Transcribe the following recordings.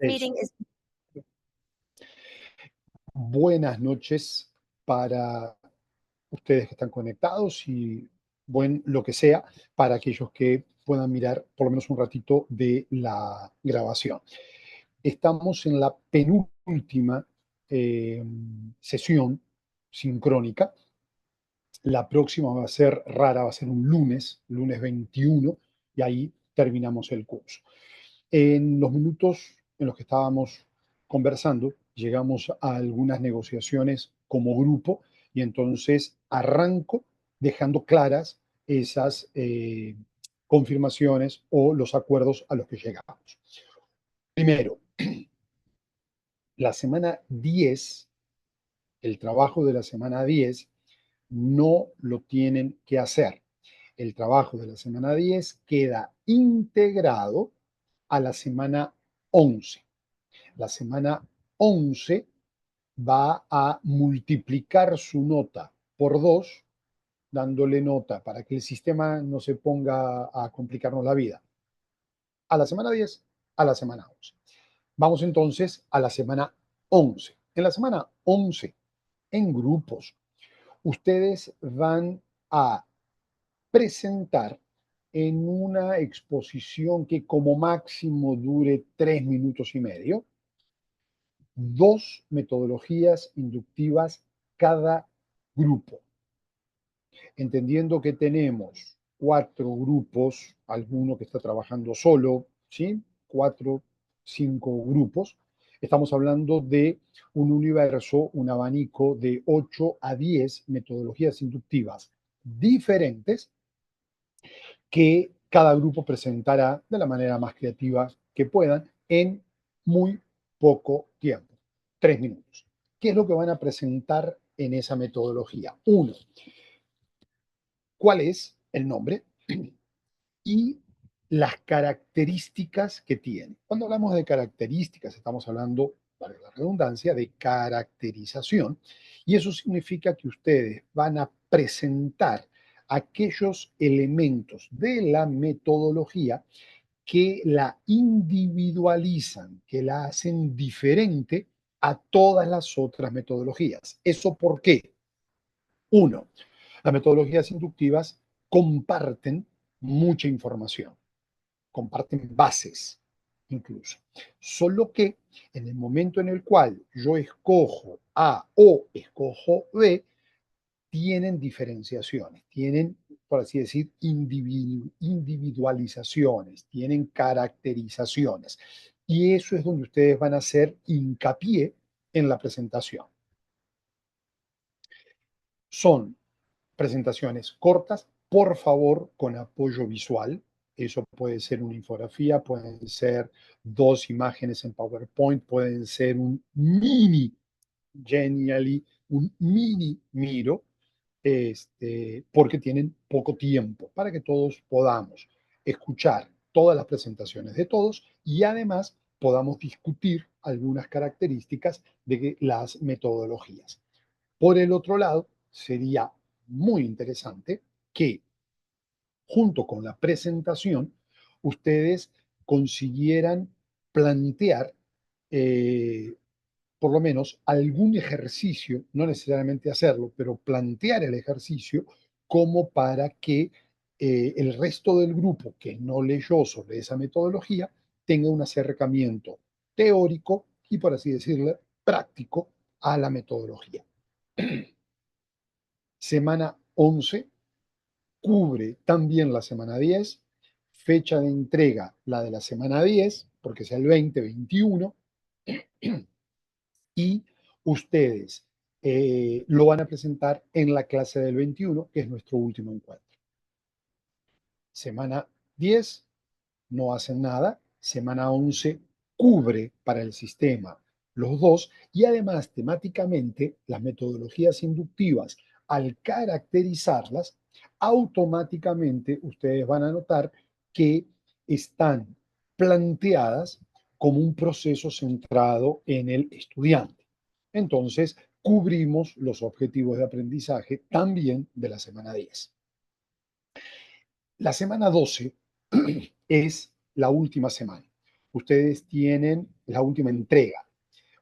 Eso. Meeting is Buenas noches para ustedes que están conectados y lo que sea para aquellos que puedan mirar por lo menos un ratito de la grabación. Estamos en la penúltima eh, sesión sincrónica. La próxima va a ser rara, va a ser un lunes 21, y ahí terminamos el curso. En los minutos en los que estábamos conversando, llegamos a algunas negociaciones como grupo y entonces arranco dejando claras esas confirmaciones o los acuerdos a los que llegamos. Primero, la semana 10, el trabajo de la semana 10 no lo tienen que hacer. El trabajo de la semana 10 queda integrado a la semana 11. La semana 11 va a multiplicar su nota por 2, dándole nota para que el sistema no se ponga a complicarnos la vida. A la semana 10, a la semana 11. Vamos entonces a la semana 11. En la semana 11, en grupos, ustedes van a presentar en una exposición que como máximo dure 3 minutos y medio, 2 metodologías inductivas cada grupo, entendiendo que tenemos 4 grupos, alguno que está trabajando solo, ¿sí? 4, 5 grupos. Estamos hablando de un universo, un abanico de 8 a 10 metodologías inductivas diferentes que cada grupo presentará de la manera más creativa que puedan en muy poco tiempo, 3 minutos. ¿Qué es lo que van a presentar en esa metodología? Uno, ¿cuál es el nombre y las características que tiene? Cuando hablamos de características, estamos hablando, vale la redundancia, de caracterización, y eso significa que ustedes van a presentar aquellos elementos de la metodología que la individualizan, que la hacen diferente a todas las otras metodologías. ¿Eso por qué? Uno, las metodologías inductivas comparten mucha información, comparten bases incluso. Solo que en el momento en el cual yo escojo A o escojo B, tienen diferenciaciones, tienen, por así decir, individualizaciones, tienen caracterizaciones. Y eso es donde ustedes van a hacer hincapié en la presentación. Son presentaciones cortas, por favor, con apoyo visual. Eso puede ser una infografía, pueden ser 2 imágenes en PowerPoint, pueden ser un mini Genially, un mini Miro, porque tienen poco tiempo para que todos podamos escuchar todas las presentaciones de todos y además podamos discutir algunas características de las metodologías. Por el otro lado, sería muy interesante que junto con la presentación ustedes consiguieran plantear por lo menos algún ejercicio, no necesariamente hacerlo, pero plantear el ejercicio como para que el resto del grupo que no leyó sobre esa metodología tenga un acercamiento teórico y, por así decirlo, práctico a la metodología. Semana 11 cubre también la semana 10, fecha de entrega la de la semana 10, porque es el 2021, y ustedes lo van a presentar en la clase del 21, que es nuestro último encuentro. Semana 10 no hacen nada, semana 11 cubre para el sistema los dos y además temáticamente las metodologías inductivas, al caracterizarlas, automáticamente ustedes van a notar que están planteadas como un proceso centrado en el estudiante. Entonces, cubrimos los objetivos de aprendizaje también de la semana 10. La semana 12 es la última semana. Ustedes tienen es la última entrega.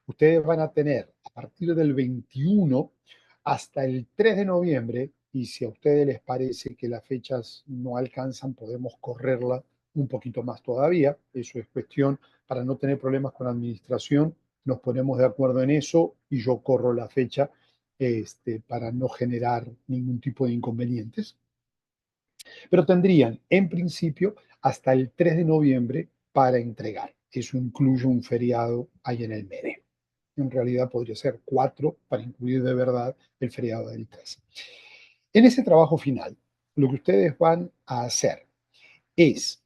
Ustedes van a tener a partir del 21 hasta el 3 de noviembre, y si a ustedes les parece que las fechas no alcanzan, podemos correrla un poquito más todavía. Eso es cuestión, para no tener problemas con la administración, nos ponemos de acuerdo en eso y yo corro la fecha para no generar ningún tipo de inconvenientes. Pero tendrían, en principio, hasta el 3 de noviembre para entregar. Eso incluye un feriado ahí en el medio. En realidad podría ser 4 para incluir de verdad el feriado del 3. En ese trabajo final, lo que ustedes van a hacer es,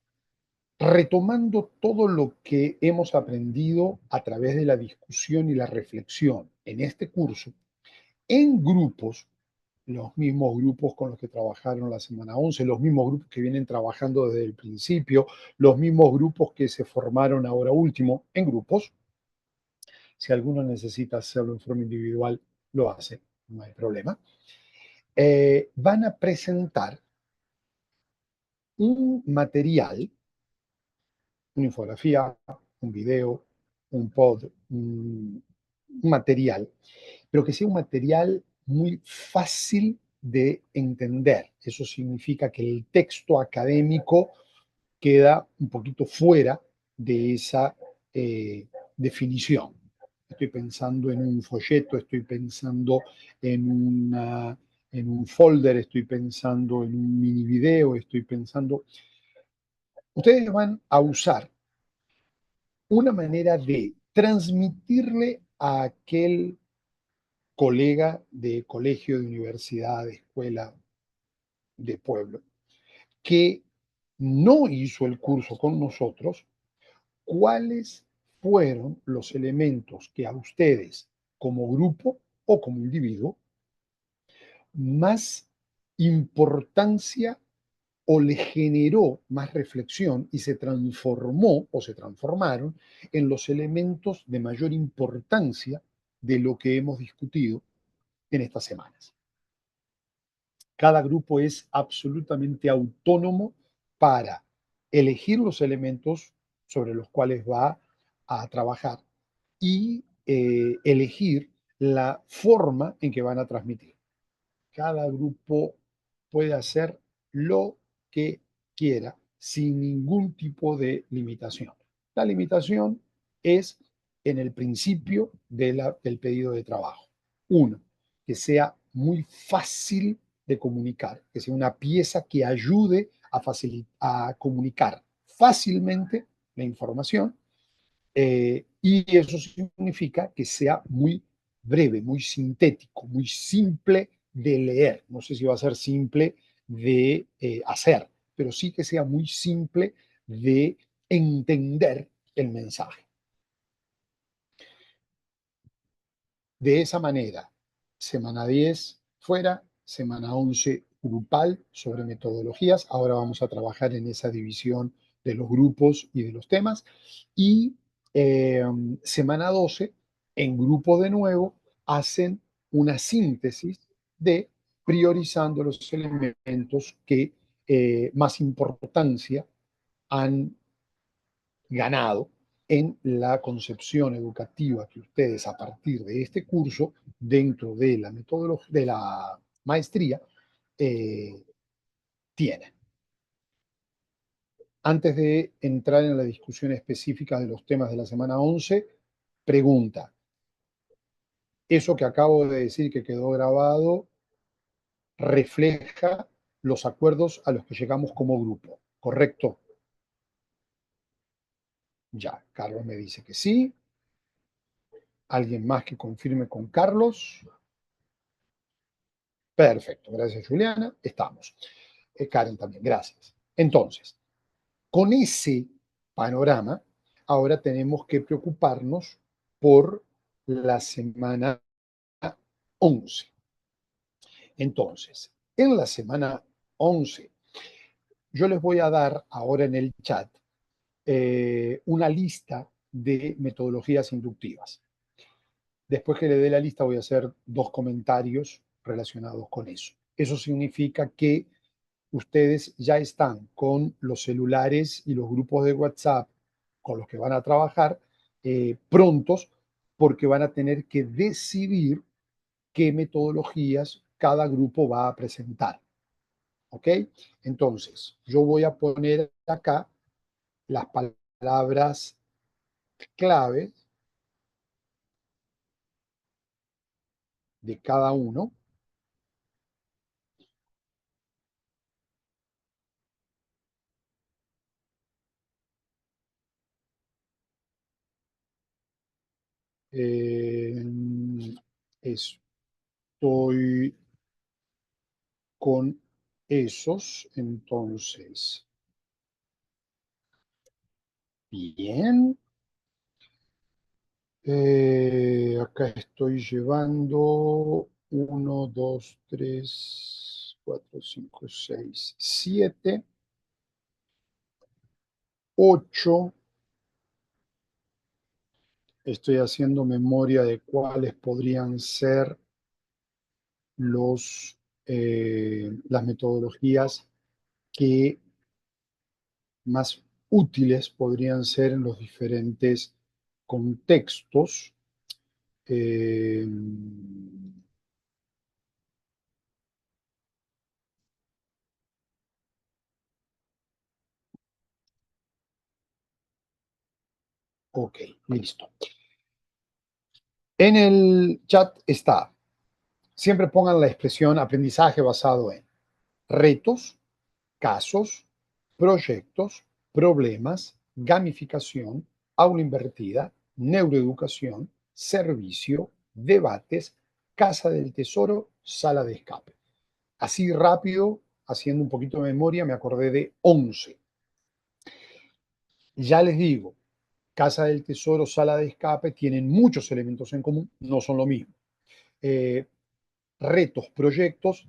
retomando todo lo que hemos aprendido a través de la discusión y la reflexión en este curso, en grupos, los mismos grupos con los que trabajaron la semana 11, los mismos grupos que vienen trabajando desde el principio, los mismos grupos que se formaron ahora último, en grupos. Si alguno necesita hacerlo en forma individual, lo hace, no hay problema. Van a presentar un material, una infografía, un video, un pod, un material, pero que sea un material muy fácil de entender. Eso significa que el texto académico queda un poquito fuera de esa definición. Estoy pensando en un folleto, estoy pensando en, en un folder, estoy pensando en un mini video, estoy pensando... Ustedes van a usar una manera de transmitirle a aquel colega de colegio, de universidad, de escuela, de pueblo, que no hizo el curso con nosotros, cuáles fueron los elementos que a ustedes como grupo o como individuo más importancia o le generó más reflexión y se transformó o se transformaron en los elementos de mayor importancia de lo que hemos discutido en estas semanas. Cada grupo es absolutamente autónomo para elegir los elementos sobre los cuales va a trabajar y elegir la forma en que van a transmitir. Cada grupo puede hacer lo que quiera sin ningún tipo de limitación. La limitación es en el principio del pedido de trabajo. Uno, que sea muy fácil de comunicar, que sea una pieza que ayude a comunicar fácilmente la información, y eso significa que sea muy breve, muy sintético, muy simple de leer. No sé si va a ser simple de hacer, pero sí que sea muy simple de entender el mensaje. De esa manera, semana 10 fuera, semana 11 grupal sobre metodologías. Ahora vamos a trabajar en esa división de los grupos y de los temas. Y eh, semana 12, en grupo de nuevo, hacen una síntesis de priorizando los elementos que más importancia han ganado en la concepción educativa que ustedes a partir de este curso, dentro de la metodología, de la maestría, eh, tienen. Antes de entrar en la discusión específica de los temas de la semana 11, pregunta, ¿eso que acabo de decir que quedó grabado refleja los acuerdos a los que llegamos como grupo? ¿Correcto? Ya, Carlos me dice que sí. ¿Alguien más que confirme con Carlos? Perfecto, gracias Juliana, estamos. Karen también, gracias. Entonces, con ese panorama, ahora tenemos que preocuparnos por la semana 11. Entonces, en la semana 11, yo les voy a dar ahora en el chat una lista de metodologías inductivas. Después que le dé la lista, voy a hacer 2 comentarios relacionados con eso. Eso significa que ustedes ya están con los celulares y los grupos de WhatsApp con los que van a trabajar prontos porque van a tener que decidir qué metodologías cada grupo va a presentar. ¿Ok? Entonces, yo voy a poner acá las palabras clave de cada uno. Eh, estoy con esos, entonces, bien. Acá estoy llevando 1, 2, 3, 4, 5, 6, 7, 8. Estoy haciendo memoria de cuáles podrían ser las metodologías que más útiles podrían ser en los diferentes contextos. Eh, ok, listo. En el chat está, siempre pongan la expresión aprendizaje basado en retos, casos, proyectos, problemas, gamificación, aula invertida, neuroeducación, servicio, debates, casa del tesoro, sala de escape. Así rápido, haciendo un poquito de memoria, me acordé de 11. Ya les digo, casa del tesoro, sala de escape tienen muchos elementos en común, no son lo mismo. Eh, retos, proyectos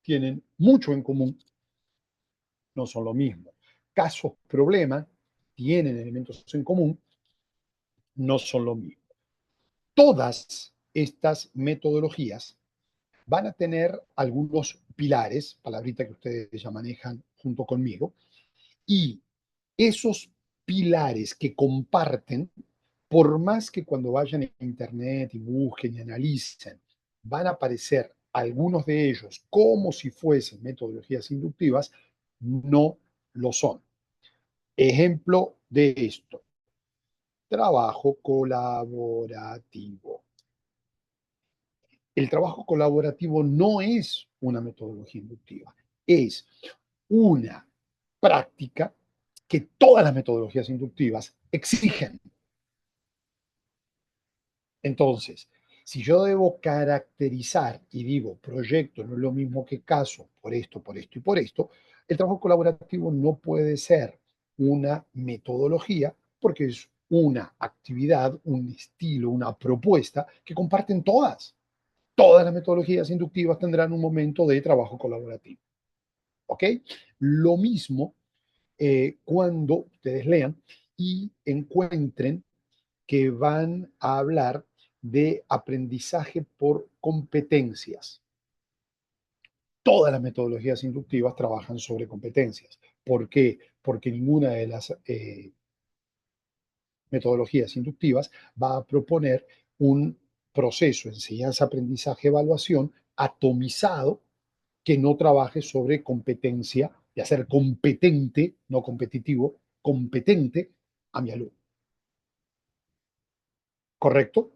tienen mucho en común, no son lo mismo. Casos, problemas tienen elementos en común, no son lo mismo. Todas estas metodologías van a tener algunos pilares, palabrita que ustedes ya manejan junto conmigo, y esos pilares que comparten, por más que cuando vayan a internet y busquen y analicen, van a aparecer algunos de ellos como si fuesen metodologías inductivas, no lo son. Ejemplo de esto, trabajo colaborativo. El trabajo colaborativo no es una metodología inductiva, es una práctica que todas las metodologías inductivas exigen. Entonces, si yo debo caracterizar y digo proyecto no es lo mismo que caso por esto, por esto y por esto, el trabajo colaborativo no puede ser una metodología porque es una actividad, un estilo, una propuesta que comparten todas. Todas las metodologías inductivas tendrán un momento de trabajo colaborativo. ¿Ok? Lo mismo cuando ustedes lean y encuentren que van a hablar de aprendizaje por competencias. Todas las metodologías inductivas trabajan sobre competencias. ¿Por qué? Porque ninguna de las metodologías inductivas va a proponer un proceso enseñanza, aprendizaje, evaluación atomizado que no trabaje sobre competencia, de hacer competente, no competitivo, competente a mi alumno. ¿Correcto?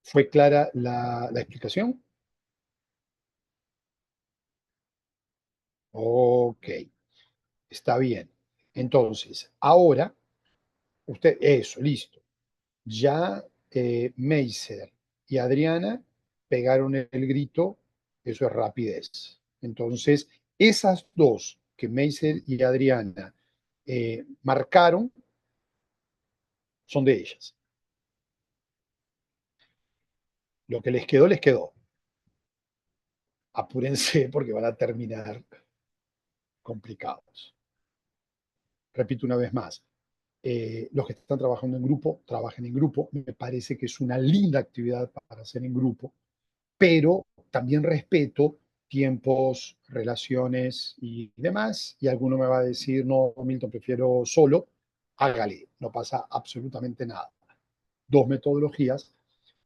¿Fue clara la explicación? Ok, está bien. Entonces, ahora, eso, listo. Ya Meiser y Adriana pegaron el grito, eso es rapidez. Entonces, esas dos que Meiser y Adriana marcaron son de ellas. Lo que les quedó, les quedó. Apúrense porque van a terminar complicados. Repito una vez más, los que están trabajando en grupo, trabajen en grupo. Me parece que es una linda actividad para hacer en grupo, pero también respeto tiempos, relaciones y demás, y alguno me va a decir, no, Milton, prefiero solo, hágale, no pasa absolutamente nada. Dos metodologías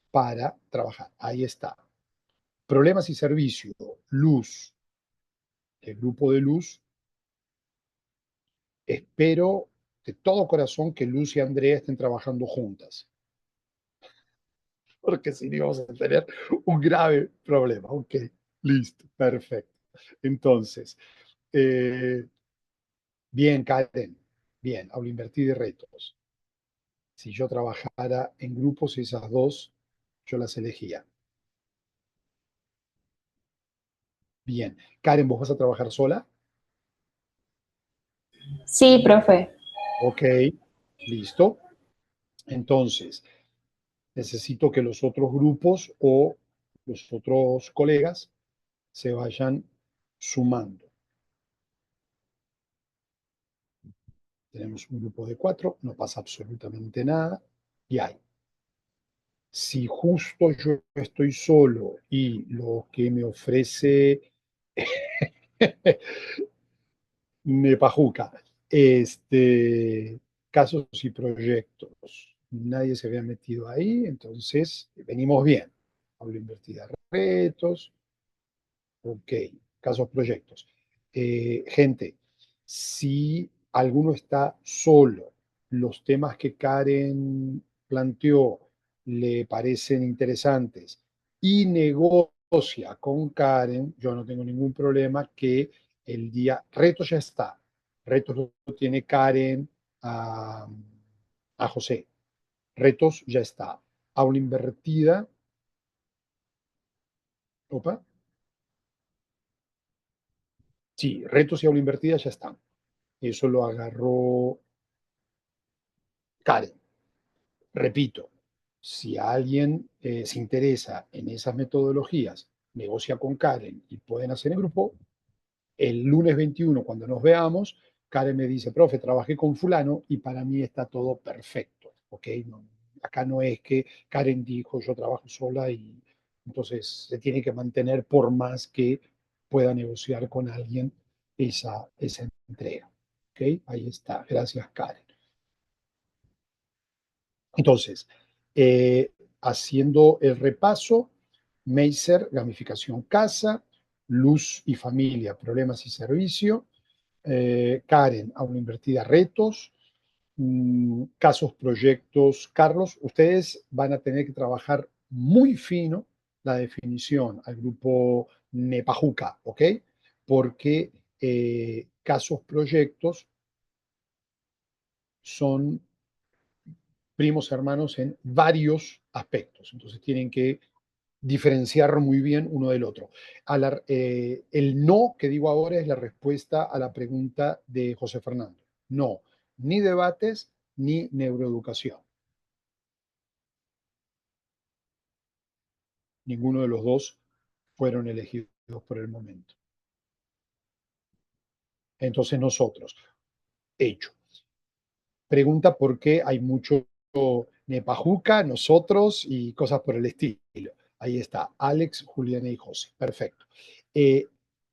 para trabajar. Ahí está. Problemas y servicio, luz, el grupo de luz. Espero de todo corazón que Luz y Andrea estén trabajando juntas, porque si no vamos a tener un grave problema. Ok, listo, perfecto. Entonces, eh, bien, Karen, bien, hablo invertir de retos. Si yo trabajara en grupos, esas dos, yo las elegía. Bien. Karen, ¿vos vas a trabajar sola? Sí, profe. Ok, listo. Entonces, necesito que los otros grupos o los otros colegas se vayan sumando. Tenemos un grupo de 4, no pasa absolutamente nada y hay. Si justo yo estoy solo y lo que me ofrece Nepajuca, casos y proyectos, nadie se había metido ahí, entonces venimos bien. Hablo invertida retos, ok, casos, proyectos. Gente, si alguno está solo, los temas que Karen planteó le parecen interesantes y negocia con Karen, yo no tengo ningún problema que el día, retos ya está, retos lo tiene Karen a José, retos ya está, aula invertida, opa, sí, retos y aula invertida ya están. Eso lo agarró Karen. Repito, si alguien se interesa en esas metodologías, negocia con Karen y pueden hacer en grupo, el lunes 21, cuando nos veamos, Karen me dice, profe, trabajé con fulano y para mí está todo perfecto. ¿Ok? No, acá no es que Karen dijo, yo trabajo sola y entonces se tiene que mantener por más que pueda negociar con alguien esa entrega. ¿Ok? Ahí está. Gracias, Karen. Entonces, haciendo el repaso, Meiser, gamificación casa, luz y familia, problemas y servicio, Karen, aula invertida, retos, casos, proyectos. Carlos, ustedes van a tener que trabajar muy fino la definición al grupo Nepajuca, ¿ok? Porque casos, proyectos son primos hermanos en varios aspectos. Entonces tienen que diferenciar muy bien uno del otro. El no que digo ahora es la respuesta a la pregunta de José Fernando. No, ni debates ni neuroeducación. Ninguno de los dos fueron elegidos por el momento. Entonces nosotros, hecho. Pregunta por qué hay mucho Nepajuca, nosotros y cosas por el estilo. Ahí está, Alex, Juliana y José. Perfecto. Eh,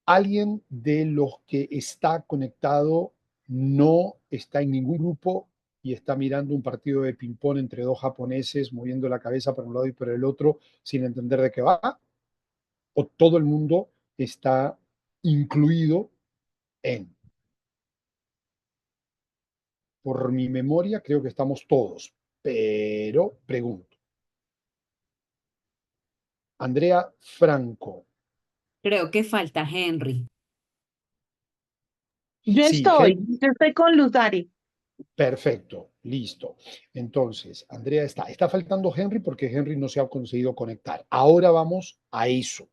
¿Alguien de los que está conectado no está en ningún grupo y está mirando un partido de ping-pong entre dos japoneses, moviendo la cabeza por un lado y por el otro sin entender de qué va? ¿O todo el mundo está incluido en? Por mi memoria, creo que estamos todos, pero pregunto. Andrea Franco. Creo que falta Henry. Sí, Yo estoy con Luzari. perfecto, listo. Entonces, Andrea está. Está faltando Henry porque Henry no se ha conseguido conectar. Ahora vamos a eso.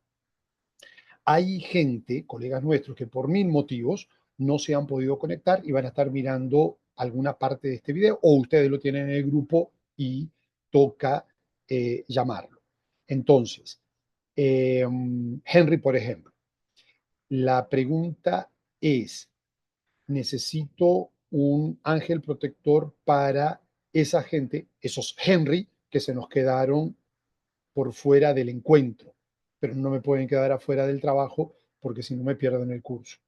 Hay gente, colegas nuestros, que por mil motivos no se han podido conectar y van a estar mirando alguna parte de este video o ustedes lo tienen en el grupo y toca llamarlo. Entonces, Henry, por ejemplo, la pregunta es, necesito un ángel protector para esa gente, esos Henry que se nos quedaron por fuera del encuentro, pero no me pueden quedar afuera del trabajo porque si no me pierden el curso.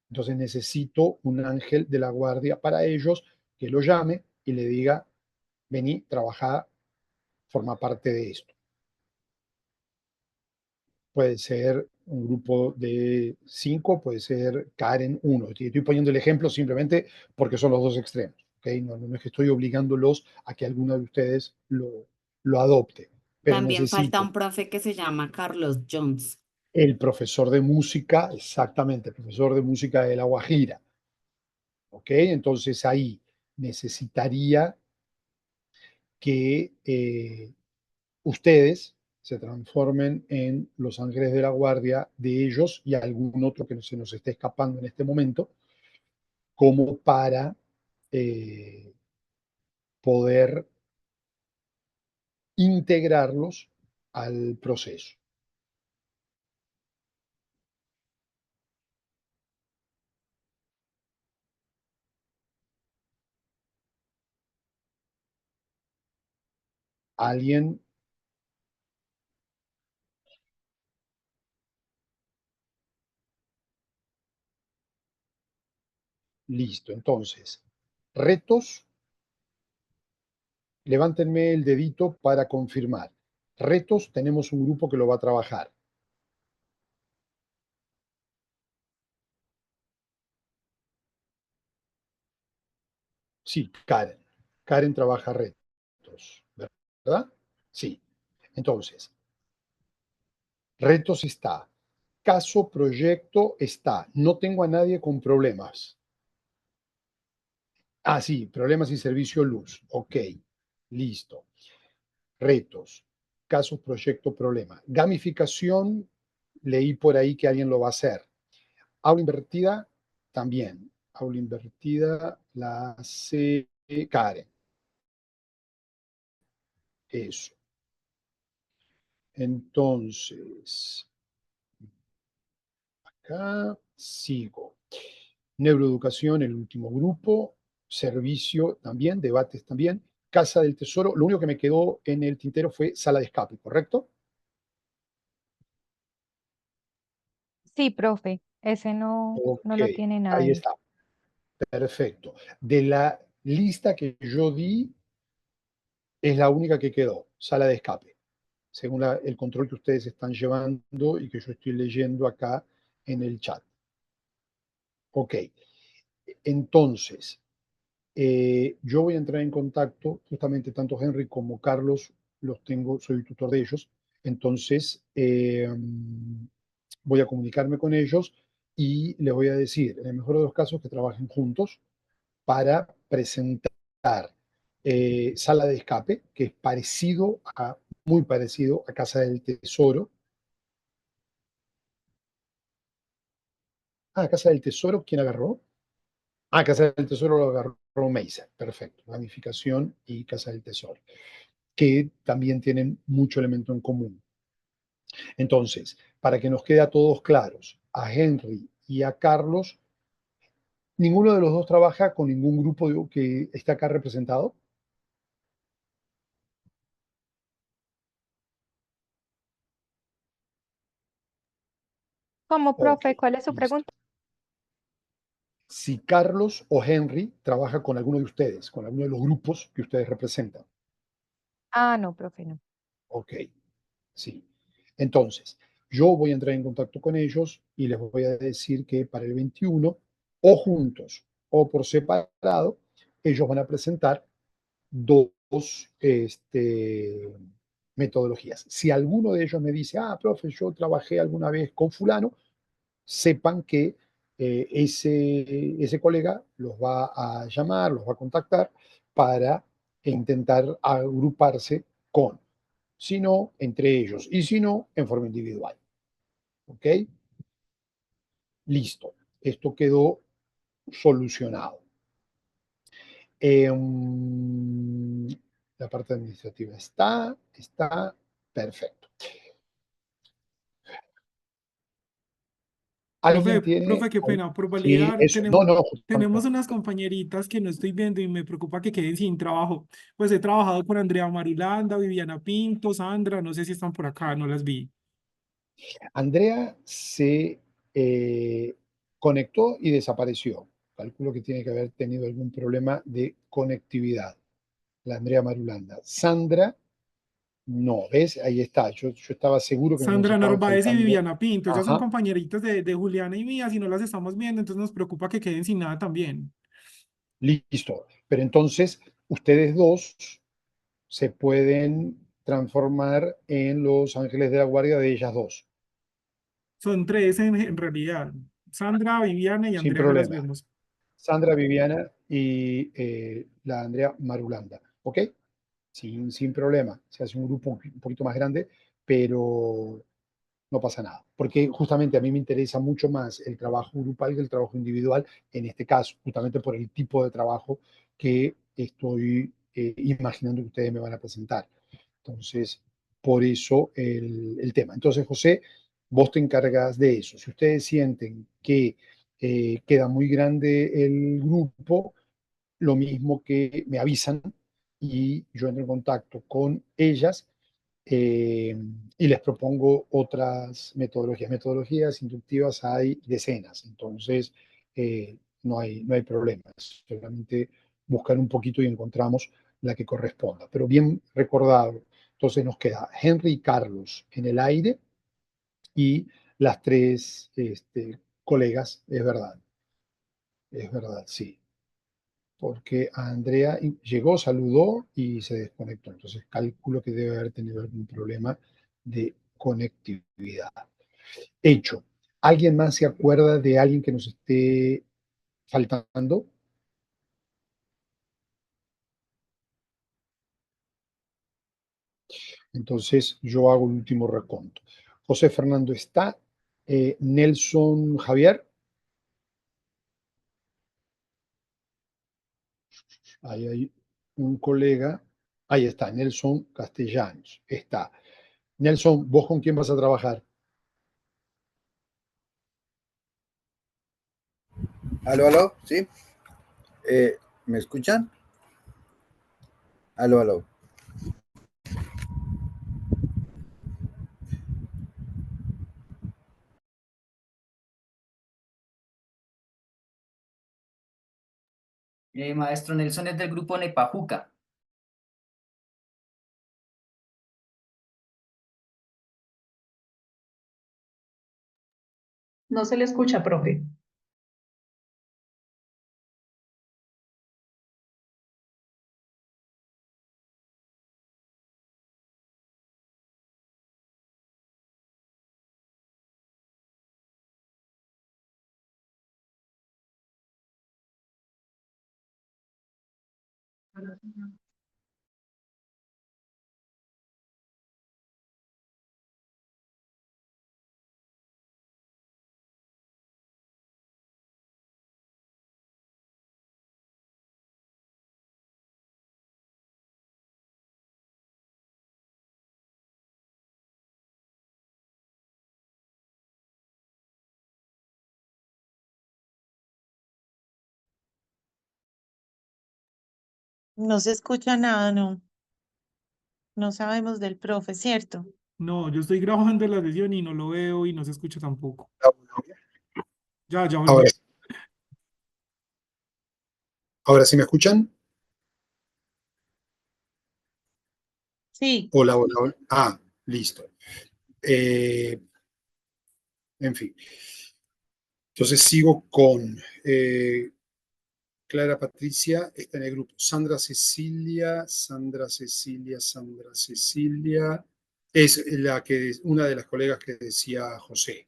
Entonces necesito un ángel de la guardia para ellos que lo llame y le diga, vení, trabajá, forma parte de esto. Puede ser un grupo de 5, puede ser Karen 1. Estoy poniendo el ejemplo simplemente porque son los dos extremos. ¿Okay? No es que estoy obligándolos a que alguno de ustedes lo adopte, pero También falta necesito un profe que se llama Carlos Jones. el profesor de música, exactamente, el profesor de música de La Guajira. ¿Ok? Entonces ahí necesitaría que ustedes se transformen en los ángeles de la guardia de ellos y algún otro que se nos esté escapando en este momento, como para poder integrarlos al proceso. Alguien, listo. Entonces, retos, levántenme el dedito para confirmar. Retos, tenemos un grupo que lo va a trabajar. Sí, Karen. Karen trabaja retos, ¿verdad? Sí. Entonces, retos está. Caso, proyecto está. No tengo a nadie con problemas. Ah, sí, problemas y servicio luz. Ok, listo. Retos. Caso, proyecto, problema. Gamificación, leí por ahí que alguien lo va a hacer. Aula invertida, también. Aula invertida la hace Karen. Eso. Entonces, acá sigo. Neuroeducación, el último grupo. Servicio también, debates también. Casa del Tesoro. Lo único que me quedó en el tintero fue sala de escape, ¿correcto? Sí, profe, ese no Ok, lo tiene ahí nadie. está. Perfecto. De la lista que yo di, es la única que quedó, sala de escape, según el control que ustedes están llevando y que yo estoy leyendo acá en el chat. Ok, entonces, yo voy a entrar en contacto, justamente tanto Henry como Carlos los tengo, soy el tutor de ellos, entonces voy a comunicarme con ellos y les voy a decir, en el mejor de los casos, que trabajen juntos para presentar Sala de Escape, que es muy parecido a Casa del Tesoro. Ah, Casa del Tesoro, ¿quién agarró? Ah, Casa del Tesoro lo agarró Mesa. Perfecto. Ramificación y Casa del Tesoro, que también tienen mucho elemento en común. Entonces, para que nos quede a todos claros, a Henry y a Carlos, ninguno de los dos trabaja con ningún grupo que está acá representado. ¿Cómo, Ok, profe? ¿Cuál es su listo. pregunta? Si Carlos o Henry trabaja con alguno de ustedes, con alguno de los grupos que ustedes representan. Ah, no, profe, no. Ok, sí. Entonces, yo voy a entrar en contacto con ellos y les voy a decir que para el 21, o juntos o por separado, ellos van a presentar dos metodologías. Si alguno de ellos me dice, ah, profe, yo trabajé alguna vez con fulano, sepan que ese colega los va a llamar, los va a contactar para intentar agruparse con, si no, entre ellos, y si no, en forma individual. ¿Ok? Listo. Esto quedó solucionado. La parte administrativa está perfecto. ¿Alguien tiene? Profe, qué pena, por Sí, validar, eso. No, no, tenemos unas compañeritas que no estoy viendo y me preocupa que queden sin trabajo. Pues he trabajado con Andrea Marulanda, Viviana Pinto, Sandra, no sé si están por acá, no las vi. Andrea se conectó y desapareció. Calculo que tiene que haber tenido algún problema de conectividad. La Andrea Marulanda. Sandra, no, ¿ves? Ahí está. Yo estaba seguro que nos Sandra estaban Narváez y faltando. Viviana Pinto, ellas son Ajá, compañeritas de Juliana y mías y no las estamos viendo, entonces nos preocupa que queden sin nada también. listo. Pero entonces, ustedes dos se pueden transformar en los ángeles de la guardia de ellas dos, Son tres en realidad. Sandra, Viviana y sin Andrea no las problema. vemos. Sandra, Viviana y la Andrea Marulanda, ¿ok? Sin problema. Se hace un grupo un poquito más grande, pero no pasa nada. Porque justamente a mí me interesa mucho más el trabajo grupal que el trabajo individual, en este caso, justamente por el tipo de trabajo que estoy imaginando que ustedes me van a presentar. Entonces, por eso el tema. Entonces, José, vos te encargas de eso. Si ustedes sienten que queda muy grande el grupo, lo mismo que me avisan y yo entro en contacto con ellas eh, y les propongo otras metodologías. Metodologías inductivas hay decenas, entonces no hay problemas. Solamente buscar un poquito y encontramos la que corresponda. Pero bien recordado, entonces nos queda Henry y Carlos en el aire y las tres colegas, es verdad, sí. Porque a Andrea llegó, saludó y se desconectó. Entonces calculo que debe haber tenido algún problema de conectividad. Hecho. ¿Alguien más se acuerda de alguien que nos esté faltando? Entonces yo hago el último reconto. José Fernando está. Nelson Javier. Ahí hay un colega. Ahí está, Nelson Castellanos. Está. Nelson, ¿vos con quién vas a trabajar? Aló, aló, sí. ¿Me escuchan? Aló, aló. Maestro Nelson es del grupo Nepajuca. No se le escucha, profe. No se escucha nada, no. No sabemos del profe, ¿cierto? No, yo estoy grabando la sesión y no lo veo y no se escucha tampoco. Ya volví. Ahora, ahora sí me escuchan. Sí. Hola, hola, hola. Ah, listo. En fin. Entonces sigo con Clara Patricia, está en el grupo. Sandra Cecilia, Sandra Cecilia, Sandra Cecilia. Es una de las colegas que decía José.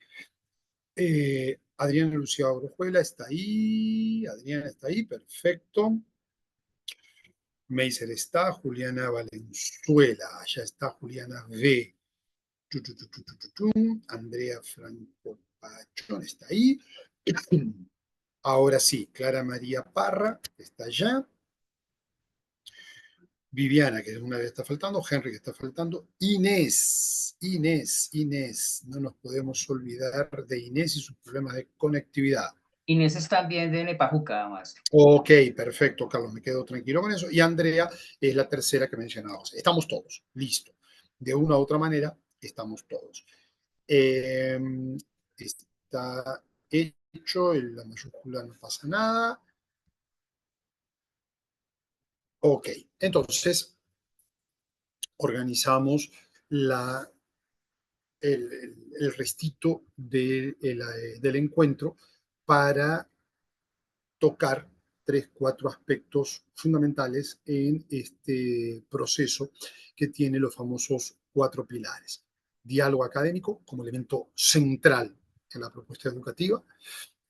Adriana Lucía Orojuela está ahí. Adriana está ahí, perfecto. Meiser está. Juliana Valenzuela, allá está Juliana V. Andrea Franco Pachón está ahí. Ahora sí, Clara María Parra está allá. Viviana, que es una que está faltando. Henry, que está faltando. Inés. No nos podemos olvidar de Inés y sus problemas de conectividad. Inés es también de Nepajuca, maestro. Ok, perfecto, Carlos, me quedo tranquilo con eso. Y Andrea es la tercera que mencionábamos. Estamos todos, listo. De una u otra manera, estamos todos. está hecho, en la mayúscula no pasa nada. Ok, entonces organizamos el restito del encuentro para tocar 3, 4 aspectos fundamentales en este proceso que tiene los famosos 4 pilares. Diálogo académico como elemento central en la propuesta educativa,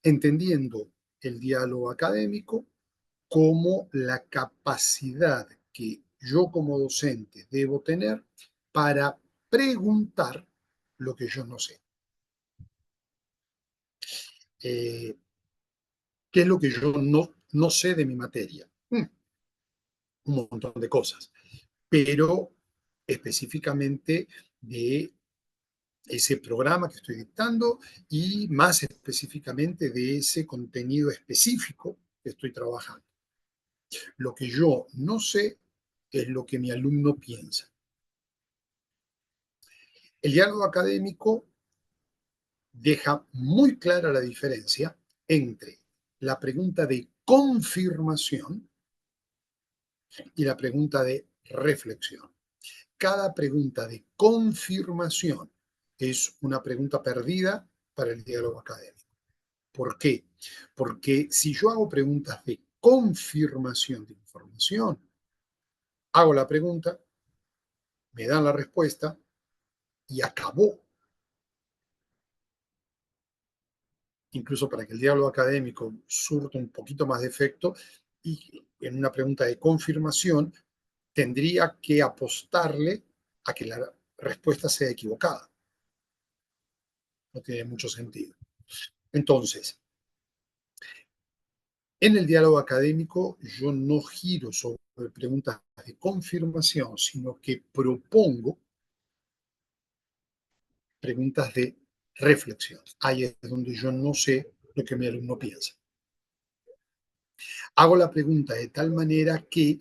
entendiendo el diálogo académico como la capacidad que yo como docente debo tener para preguntar lo que yo no sé. ¿Qué es lo que yo no sé de mi materia? Un montón de cosas, pero específicamente de ese programa que estoy dictando y más específicamente de ese contenido específico que estoy trabajando. Lo que yo no sé es lo que mi alumno piensa. El diálogo académico deja muy clara la diferencia entre la pregunta de confirmación y la pregunta de reflexión. Cada pregunta de confirmación es una pregunta perdida para el diálogo académico. ¿Por qué? Porque si yo hago preguntas de confirmación de información, hago la pregunta, me dan la respuesta y acabó. Incluso para que el diálogo académico surta un poquito más de efecto, y en una pregunta de confirmación tendría que apostarle a que la respuesta sea equivocada. No tiene mucho sentido. Entonces, en el diálogo académico yo no giro sobre preguntas de confirmación, sino que propongo preguntas de reflexión. Ahí es donde yo no sé lo que mi alumno piensa. Hago la pregunta de tal manera que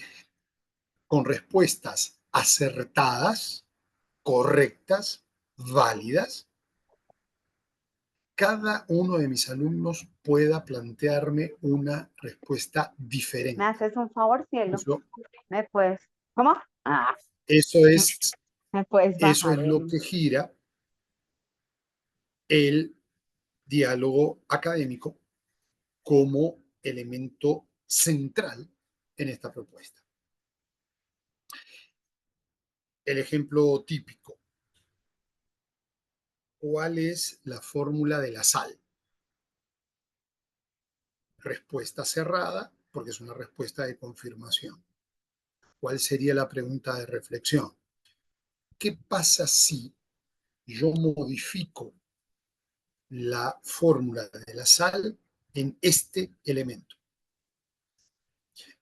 con respuestas acertadas, correctas, válidas, cada uno de mis alumnos pueda plantearme una respuesta diferente. ¿Me haces un favor, cielo? Eso, ¿Me puedes? ¿Cómo? Ah, eso es ¿me puedes Eso bajar es lo que gira el diálogo académico como elemento central en esta propuesta. El ejemplo típico. ¿Cuál es la fórmula de la sal? Respuesta cerrada, porque es una respuesta de confirmación. ¿Cuál sería la pregunta de reflexión? ¿Qué pasa si yo modifico la fórmula de la sal en este elemento?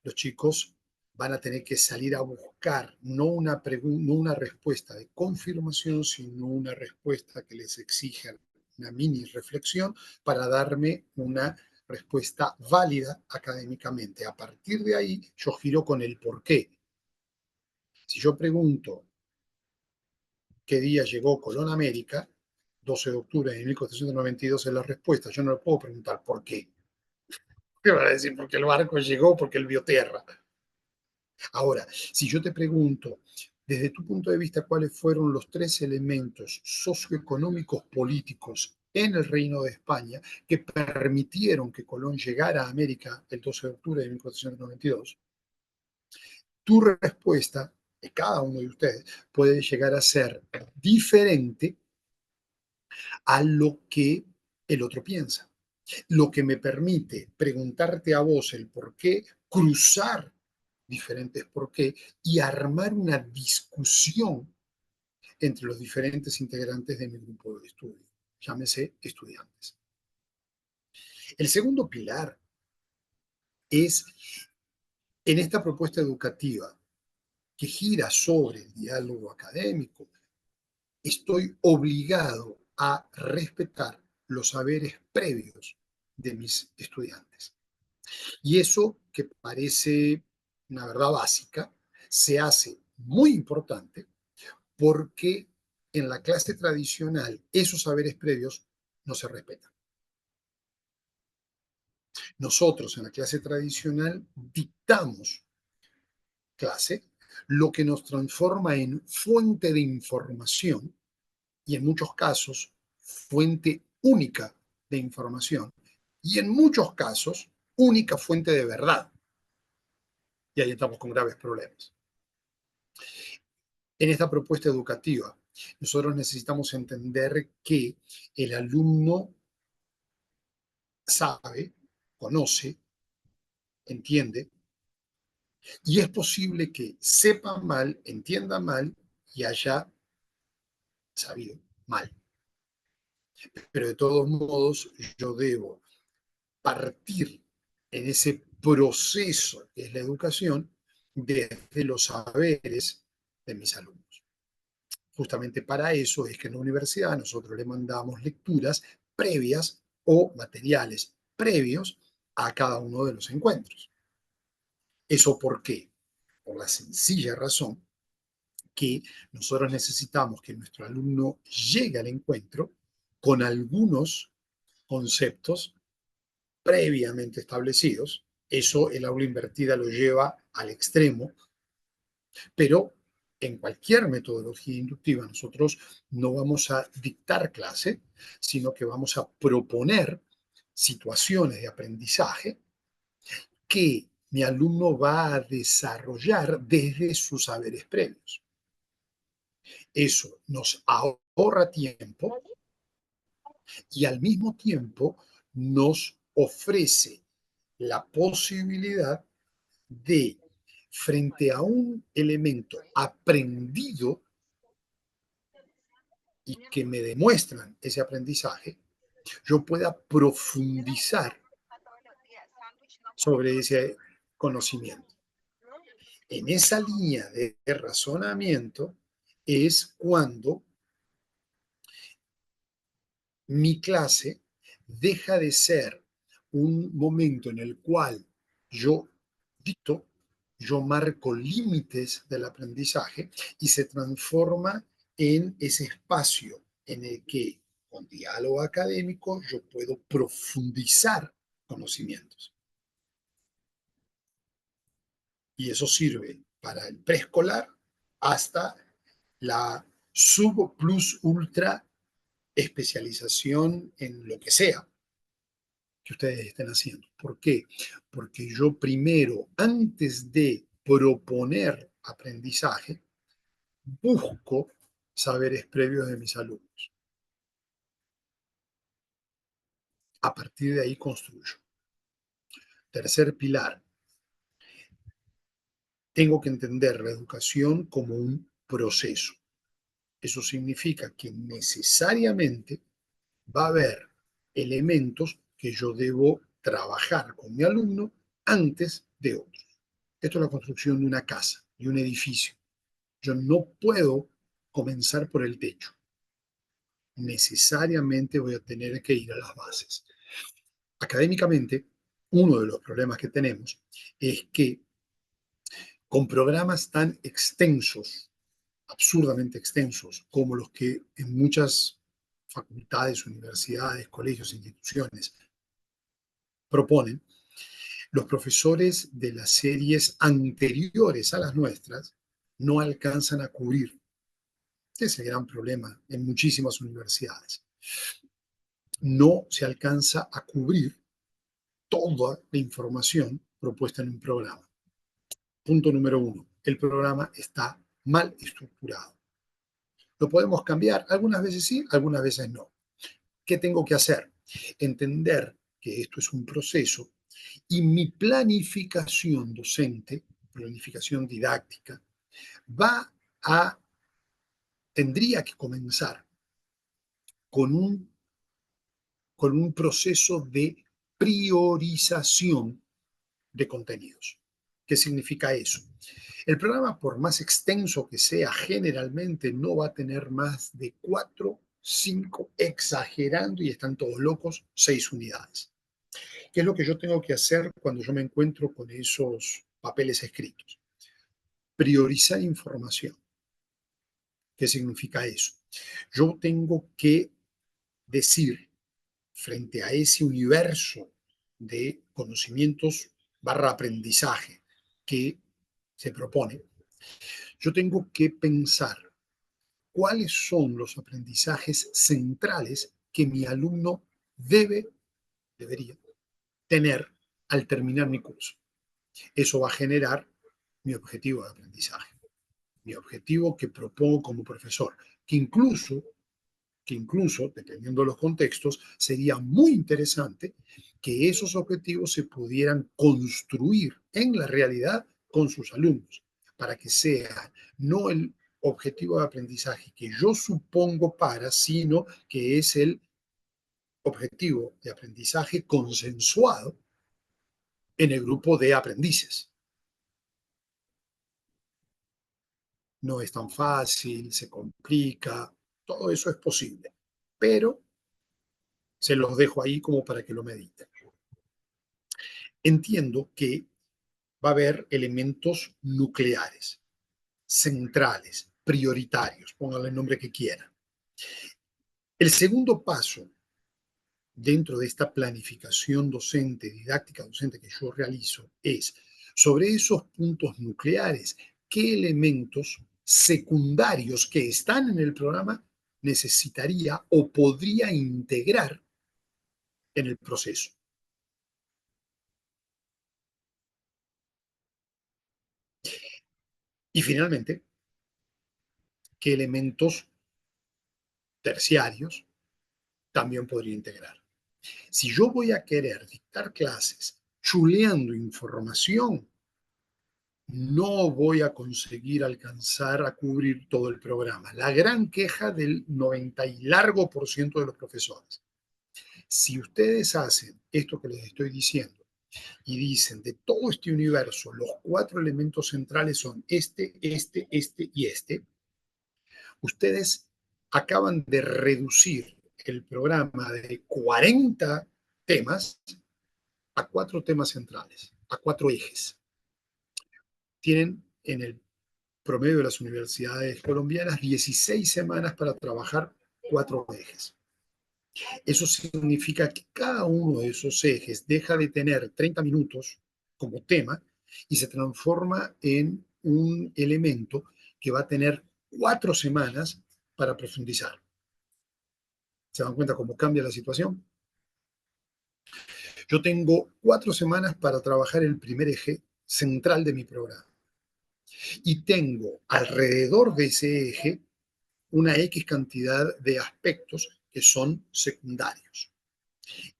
Los chicos van a tener que salir a buscar no una respuesta de confirmación, sino una respuesta que les exija una mini reflexión para darme una respuesta válida académicamente. A partir de ahí, yo giro con el por qué. Si yo pregunto qué día llegó Colón a América, 12 de octubre de 1492 es la respuesta. Yo no le puedo preguntar por qué. Me van a decir porque el barco llegó, porque él vio tierra. Ahora, si yo te pregunto, desde tu punto de vista, ¿cuáles fueron los 3 elementos socioeconómicos políticos en el Reino de España que permitieron que Colón llegara a América el 12 de octubre de 1492? Tu respuesta de cada uno de ustedes puede llegar a ser diferente a lo que el otro piensa. Lo que me permite preguntarte a vos el por qué, cruzar diferentes por qué y armar una discusión entre los diferentes integrantes de mi grupo de estudio, llámese estudiantes. El segundo pilar es en esta propuesta educativa que gira sobre el diálogo académico, estoy obligado a respetar los saberes previos de mis estudiantes. Y eso, que parece una verdad básica, se hace muy importante porque en la clase tradicional esos saberes previos no se respetan. Nosotros en la clase tradicional dictamos clase, lo que nos transforma en fuente de información y en muchos casos fuente única de información y en muchos casos única fuente de verdad. Y ahí estamos con graves problemas. En esta propuesta educativa, nosotros necesitamos entender que el alumno sabe, conoce, entiende, y es posible que sepa mal, entienda mal y haya sabido mal. Pero de todos modos, yo debo partir en ese proceso que es la educación desde los saberes de mis alumnos. Justamente para eso es que en la universidad nosotros le mandamos lecturas previas o materiales previos a cada uno de los encuentros. ¿Eso por qué? Por la sencilla razón que nosotros necesitamos que nuestro alumno llegue al encuentro con algunos conceptos previamente establecidos. Eso el aula invertida lo lleva al extremo, pero en cualquier metodología inductiva nosotros no vamos a dictar clase, sino que vamos a proponer situaciones de aprendizaje que mi alumno va a desarrollar desde sus saberes previos. Eso nos ahorra tiempo y al mismo tiempo nos ofrece la posibilidad de, frente a un elemento aprendido y que me demuestran ese aprendizaje, yo pueda profundizar sobre ese conocimiento. En esa línea de razonamiento es cuando mi clase deja de ser un momento en el cual yo dicto, yo marco límites del aprendizaje y se transforma en ese espacio en el que, con diálogo académico, yo puedo profundizar conocimientos. Y eso sirve para el preescolar hasta la sub plus ultra especialización en lo que sea que ustedes estén haciendo. ¿Por qué? Porque yo primero, antes de proponer aprendizaje, busco saberes previos de mis alumnos. A partir de ahí construyo. Tercer pilar. Tengo que entender la educación como un proceso. Eso significa que necesariamente va a haber elementos que yo debo trabajar con mi alumno antes de otros. Esto es la construcción de una casa, de un edificio. Yo no puedo comenzar por el techo. Necesariamente voy a tener que ir a las bases. Académicamente, uno de los problemas que tenemos es que con programas tan extensos, absurdamente extensos, como los que en muchas facultades, universidades, colegios, instituciones proponen, los profesores de las series anteriores a las nuestras no alcanzan a cubrir. Este es el gran problema en muchísimas universidades. No se alcanza a cubrir toda la información propuesta en un programa. Punto número 1. El programa está mal estructurado. ¿Lo podemos cambiar? Algunas veces sí, algunas veces no. ¿Qué tengo que hacer? Entender que esto es un proceso y mi planificación docente, planificación didáctica, tendría que comenzar con un proceso de priorización de contenidos. ¿Qué significa eso? El programa, por más extenso que sea, generalmente no va a tener más de 4, 5, exagerando, y están todos locos, 6 unidades. ¿Qué es lo que yo tengo que hacer cuando yo me encuentro con esos papeles escritos? Priorizar información. ¿Qué significa eso? Yo tengo que decir, frente a ese universo de conocimientos / aprendizaje que se propone, yo tengo que pensar cuáles son los aprendizajes centrales que mi alumno debería tener al terminar mi curso. Eso va a generar mi objetivo de aprendizaje, mi objetivo que propongo como profesor, que incluso, dependiendo de los contextos, sería muy interesante que esos objetivos se pudieran construir en la realidad con sus alumnos, para que sea no el objetivo de aprendizaje que yo supongo sino que es el objetivo de aprendizaje consensuado en el grupo de aprendices. No es tan fácil, se complica, todo eso es posible, pero se los dejo ahí como para que lo mediten. Entiendo que va a haber elementos nucleares, centrales, prioritarios, pónganle el nombre que quieran. El segundo paso dentro de esta planificación docente, didáctica docente que yo realizo, es sobre esos puntos nucleares, qué elementos secundarios que están en el programa necesitaría o podría integrar en el proceso. Y finalmente, qué elementos terciarios también podría integrar. Si yo voy a querer dictar clases chuleando información, no voy a conseguir alcanzar a cubrir todo el programa. La gran queja del 90 y largo por ciento de los profesores. Si ustedes hacen esto que les estoy diciendo y dicen de todo este universo, los 4 elementos centrales son este y este, ustedes acaban de reducir el programa de 40 temas a 4 temas centrales, a 4 ejes. Tienen en el promedio de las universidades colombianas 16 semanas para trabajar 4 ejes. Eso significa que cada uno de esos ejes deja de tener 30 minutos como tema y se transforma en un elemento que va a tener 4 semanas para profundizar. ¿Se dan cuenta cómo cambia la situación? Yo tengo 4 semanas para trabajar el primer eje central de mi programa. Y tengo alrededor de ese eje una X cantidad de aspectos que son secundarios.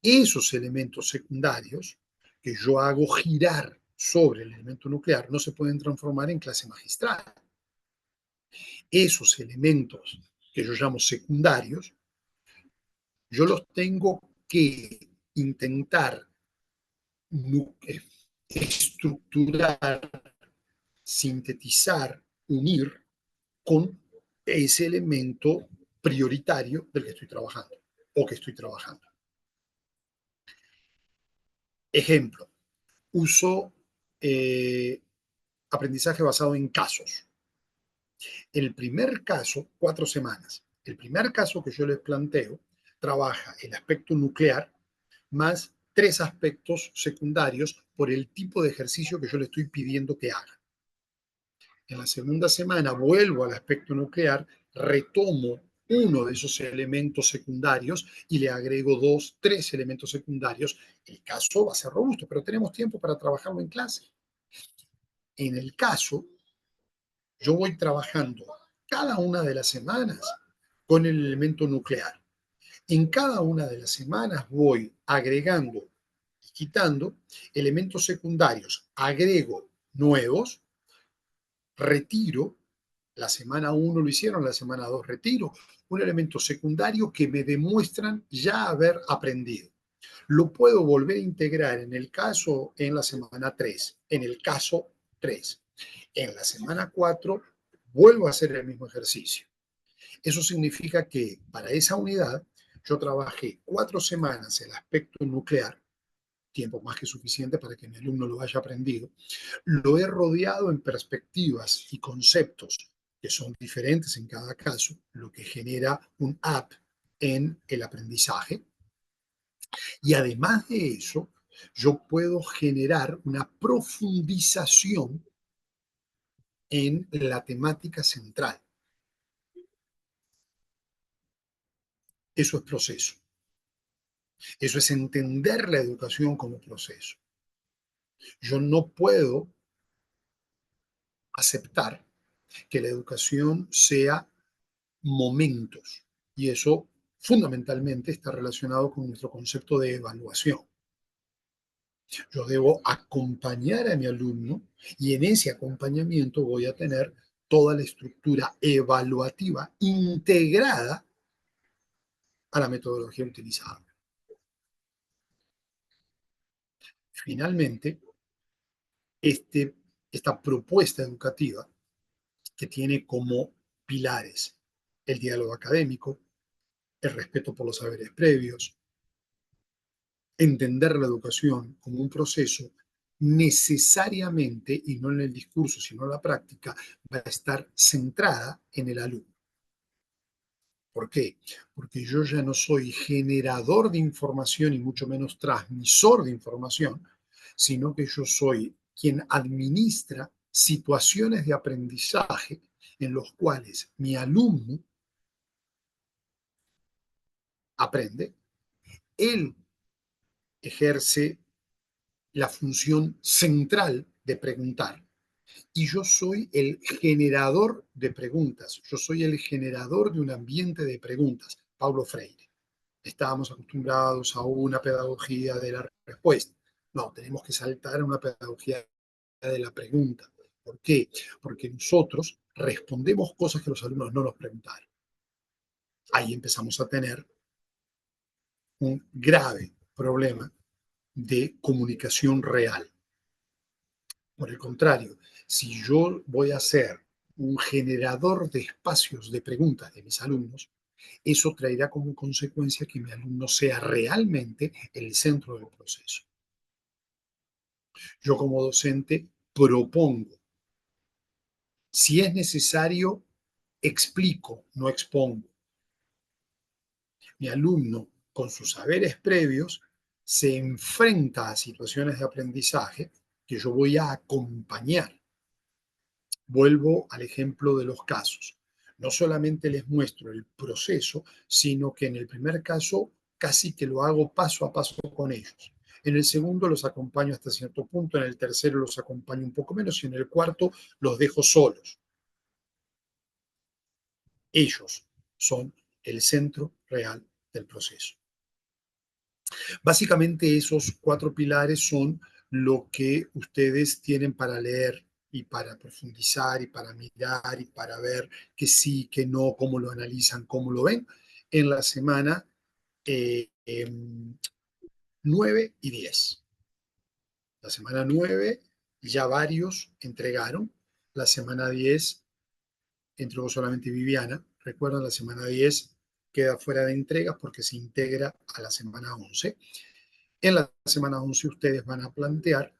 Esos elementos secundarios que yo hago girar sobre el elemento nuclear no se pueden transformar en clase magistral. Esos elementos que yo llamo secundarios, yo los tengo que intentar estructurar, sintetizar, unir con ese elemento prioritario del que estoy trabajando o que estoy trabajando. Ejemplo, uso aprendizaje basado en casos. El primer caso, 4 semanas. El primer caso que yo les planteo trabaja el aspecto nuclear más 3 aspectos secundarios por el tipo de ejercicio que yo le estoy pidiendo que haga. En la segunda semana vuelvo al aspecto nuclear, retomo uno de esos elementos secundarios y le agrego 2, 3 elementos secundarios. El caso va a ser robusto, pero tenemos tiempo para trabajarlo en clase. En el caso, yo voy trabajando cada una de las semanas con el elemento nuclear. En cada una de las semanas voy agregando y quitando elementos secundarios, agrego nuevos, retiro, la semana 1 lo hicieron, la semana 2 retiro, un elemento secundario que me demuestran ya haber aprendido. Lo puedo volver a integrar en el caso en la semana 3, en el caso 3. En la semana 4 vuelvo a hacer el mismo ejercicio. Eso significa que para esa unidad yo trabajé 4 semanas el aspecto nuclear, tiempo más que suficiente para que mi alumno lo haya aprendido. Lo he rodeado en perspectivas y conceptos que son diferentes en cada caso, lo que genera un up en el aprendizaje. Y además de eso, yo puedo generar una profundización en la temática central. Eso es proceso. Eso es entender la educación como proceso. Yo no puedo aceptar que la educación sea momentos, y eso fundamentalmente está relacionado con nuestro concepto de evaluación. Yo debo acompañar a mi alumno y en ese acompañamiento voy a tener toda la estructura evaluativa integrada a la metodología utilizada. Finalmente, esta propuesta educativa que tiene como pilares el diálogo académico, el respeto por los saberes previos, entender la educación como un proceso, necesariamente, y no en el discurso, sino en la práctica, va a estar centrada en el alumno. ¿Por qué? Porque yo ya no soy generador de información y mucho menos transmisor de información, sino que yo soy quien administra situaciones de aprendizaje en los cuales mi alumno aprende, él ejerce la función central de preguntar y yo soy el generador de preguntas, yo soy el generador de un ambiente de preguntas. Paulo Freire. Estábamos acostumbrados a una pedagogía de la respuesta. No, tenemos que saltar a una pedagogía de la pregunta. ¿Por qué? Porque nosotros respondemos cosas que los alumnos no nos preguntaron. Ahí empezamos a tener un grave problema de comunicación real. Por el contrario, si yo voy a ser un generador de espacios de preguntas de mis alumnos, eso traerá como consecuencia que mi alumno sea realmente el centro del proceso. Yo como docente propongo. Si es necesario, explico, no expongo. Mi alumno, con sus saberes previos, se enfrenta a situaciones de aprendizaje que yo voy a acompañar. Vuelvo al ejemplo de los casos. No solamente les muestro el proceso, sino que en el primer caso casi que lo hago paso a paso con ellos. En el segundo los acompaño hasta cierto punto, en el tercero los acompaño un poco menos y en el cuarto los dejo solos. Ellos son el centro real del proceso. Básicamente esos 4 pilares son lo que ustedes tienen para leer y para profundizar y para mirar y para ver que sí, que no, cómo lo analizan, cómo lo ven en la semana 9 y 10. La semana 9 ya varios entregaron, la semana 10 entregó solamente Viviana. Recuerdan, la semana 10 queda fuera de entregas porque se integra a la semana 11. En la semana 11 ustedes van a plantear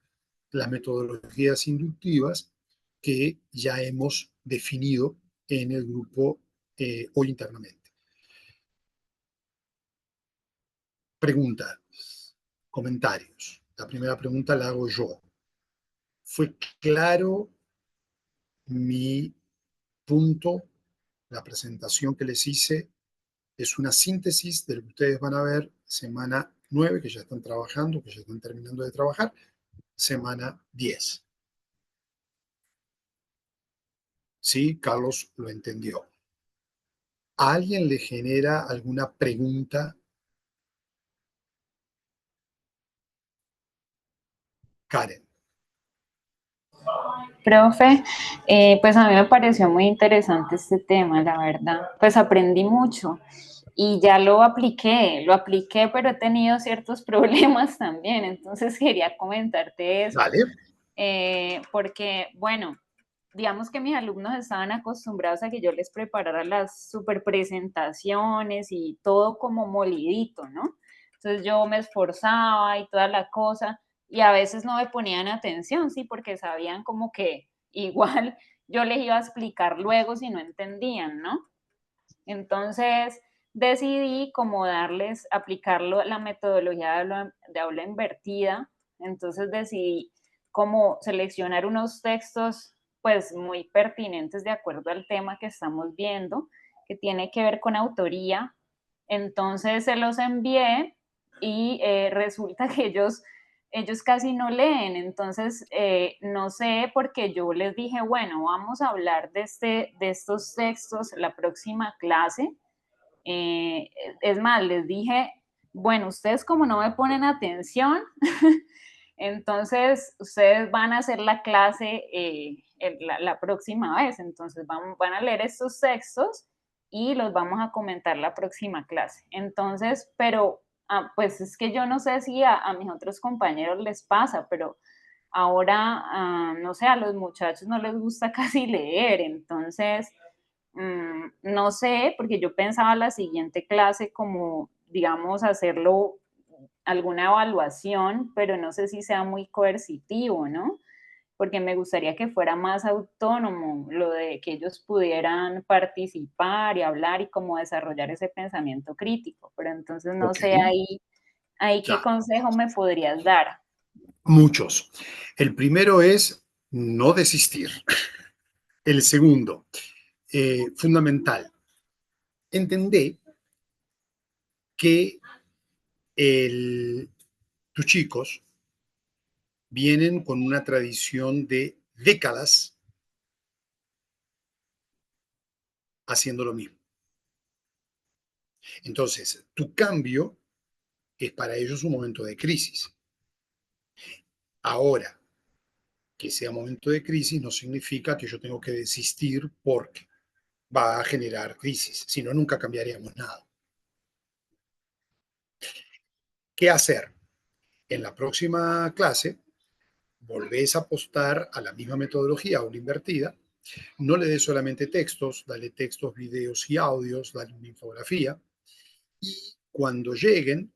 las metodologías inductivas que ya hemos definido en el grupo o internamente. Preguntas, comentarios. La primera pregunta la hago yo. ¿Fue claro mi punto? La presentación que les hice es una síntesis de lo que ustedes van a ver semana 9, que ya están trabajando, que ya están terminando de trabajar, semana 10. Sí, Carlos lo entendió. ¿A alguien le genera alguna pregunta? Karen. Profe, pues a mí me pareció muy interesante este tema, la verdad. Pues aprendí mucho y ya lo apliqué, pero he tenido ciertos problemas también, entonces quería comentarte eso. Dale. Porque, bueno, digamos que mis alumnos estaban acostumbrados a que yo les preparara las super presentaciones y todo como molidito, ¿no? Entonces yo me esforzaba y toda la cosa, y a veces no me ponían atención, sí, porque sabían como que igual yo les iba a explicar luego si no entendían, ¿no? Entonces, decidí como aplicarlo la metodología de habla invertida. Entonces decidí como seleccionar unos textos pues muy pertinentes de acuerdo al tema que estamos viendo, que tiene que ver con autoría. Entonces se los envié y resulta que ellos casi no leen. Entonces no sé, porque yo les dije, bueno, vamos a hablar de estos textos la próxima clase. Es más, les dije, bueno, ustedes como no me ponen atención, entonces ustedes van a hacer la clase la próxima vez. Entonces van a leer estos textos y los vamos a comentar la próxima clase. Entonces, pero pues es que yo no sé si a mis otros compañeros les pasa, pero ahora, no sé, a los muchachos no les gusta casi leer. Entonces, no sé, porque yo pensaba la siguiente clase como, digamos, hacerlo alguna evaluación, pero no sé si sea muy coercitivo, ¿no? Porque me gustaría que fuera más autónomo, lo de que ellos pudieran participar y hablar y como desarrollar ese pensamiento crítico. Pero entonces no Ok, sé ahí qué ya, consejo me podrías dar. muchos. El primero es no desistir. El segundo, fundamental, entender que tus chicos vienen con una tradición de décadas haciendo lo mismo. Entonces, tu cambio es para ellos un momento de crisis. Ahora, que sea momento de crisis no significa que yo tengo que desistir porque va a generar crisis, si no, nunca cambiaríamos nada. ¿Qué hacer? En la próxima clase, volvés a apostar a la misma metodología o la invertida. No le des solamente textos, dale textos, videos y audios, dale una infografía. Y cuando lleguen,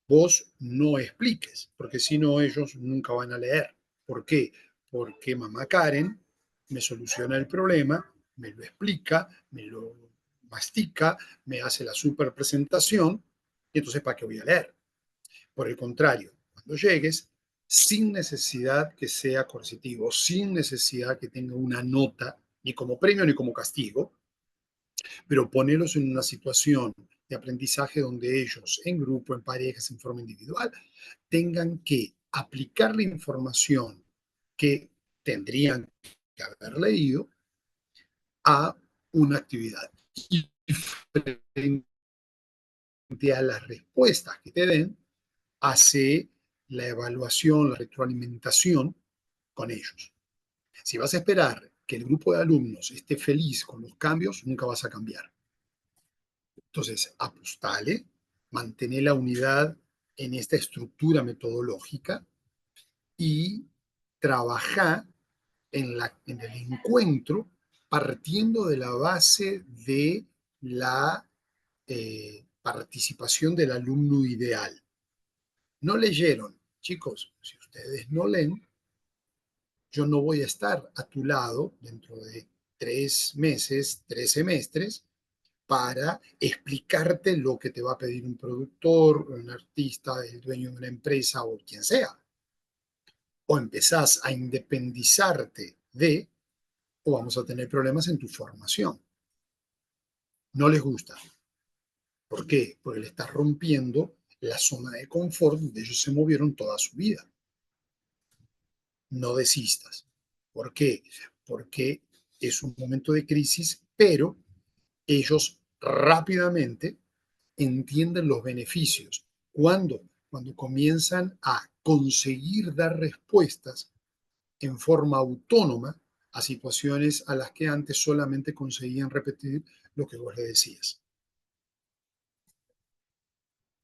vos no expliques, porque si no, ellos nunca van a leer. ¿Por qué? Porque mamá Karen me soluciona el problema, me lo explica, me lo mastica, me hace la super presentación, y entonces ¿para qué voy a leer? Por el contrario, cuando llegues, sin necesidad que sea coercitivo, sin necesidad que tenga una nota, ni como premio ni como castigo, pero ponerlos en una situación de aprendizaje donde ellos, en grupo, en parejas, en forma individual, tengan que aplicar la información que tendrían que haber leído a una actividad. Y frente a las respuestas que te den, hace la evaluación, la retroalimentación con ellos. Si vas a esperar que el grupo de alumnos esté feliz con los cambios, nunca vas a cambiar. Entonces, apostale, mantener la unidad en esta estructura metodológica y trabajar en el encuentro partiendo de la base de la participación del alumno ideal. No leyeron. Chicos, si ustedes no leen, yo no voy a estar a tu lado dentro de 3 meses, 3 semestres, para explicarte lo que te va a pedir un productor, un artista, el dueño de una empresa o quien sea. O empezás a independizarte de, o vamos a tener problemas en tu formación. No les gusta. ¿Por qué? Porque le estás rompiendo la zona de confort donde ellos se movieron toda su vida. No desistas. ¿Por qué? Porque es un momento de crisis, pero ellos rápidamente entienden los beneficios. ¿Cuándo? Cuando comienzan a conseguir dar respuestas en forma autónoma a situaciones a las que antes solamente conseguían repetir lo que vos le decías.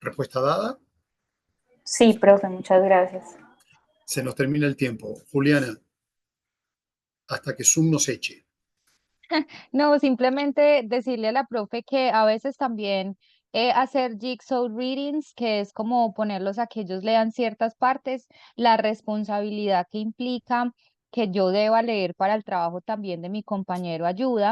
¿Respuesta dada? Sí, profe, muchas gracias. Se nos termina el tiempo. Juliana, hasta que Zoom nos eche. No, simplemente decirle a la profe que a veces también hacer jigsaw readings, que es como ponerlos a que ellos lean ciertas partes, la responsabilidad que implica que yo deba leer para el trabajo también de mi compañero ayuda.